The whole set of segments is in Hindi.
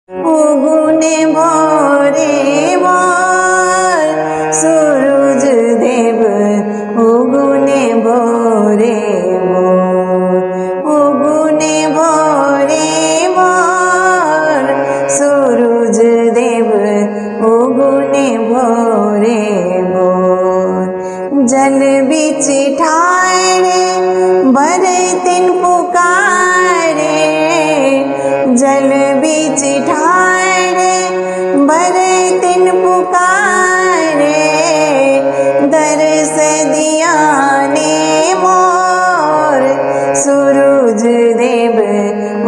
उगुने भोरे भोर सूरज देव उगुने भोरे भोर उगुने भोरे भोर सूरज देव उगुने भोरे भोर जल बिच ठाणे बरतिन पुकारे जल बिच ठाणे बरतिन पुकारे दरस दिया ने मोर सूरज देव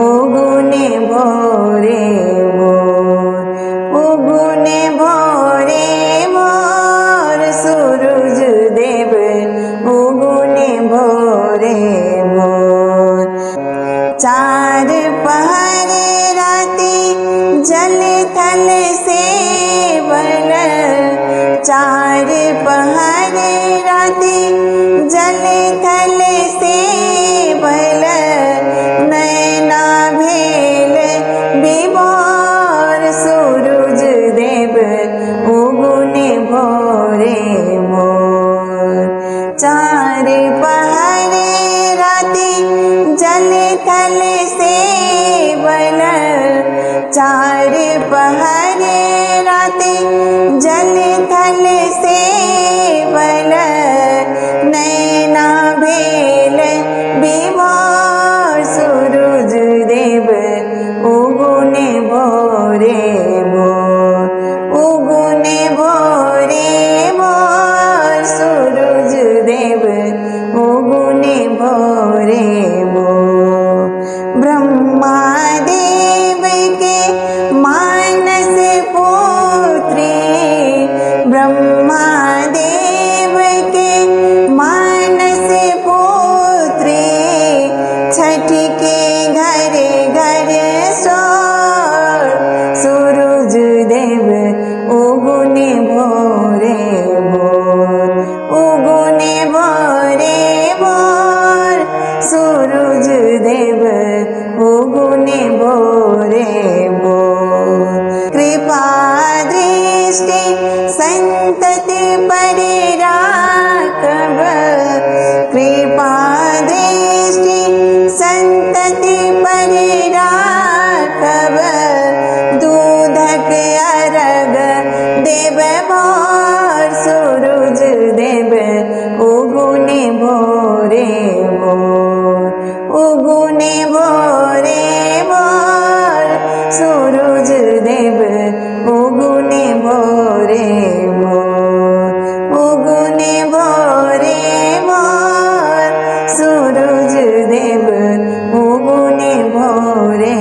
उगुने भोरे भोर उगुने भोरे भोर सूरज देव उगुने भोरे भोर चार पहरे राती जल थल सेवल चार पहरे राती जल थल सेवल नैना भेल विभोर सूरज देव उगुने भोरे भोर चार पहरे राती जल थल सेवल चार पहरे राती जल थल सेवल नैना भेल विभोर सूरज देव उगुने भोरे भोर उगुने भोरे भोर सूरज देव उगुने भोरे भोर ब्रह्मा देव के मानस पुत्री ब्रह्मा देव के मानस पुत्री छठ के घर घर सोर सूरज देव उगुने भोरे भोर उगुने भोरे भोर सूरज देव उगुने भोरे भोर कृपा दृष्टि संतति परि राखब कृपा दृष्टि संतति परि राखब दूधक अर्घ देव भोर सूरज देव उगुने भोरे भोर उगुने भोरे भोर सूरज देव उगुने भोरे भोर उगुने भोरे भोर सूरज देव उगुने भोरे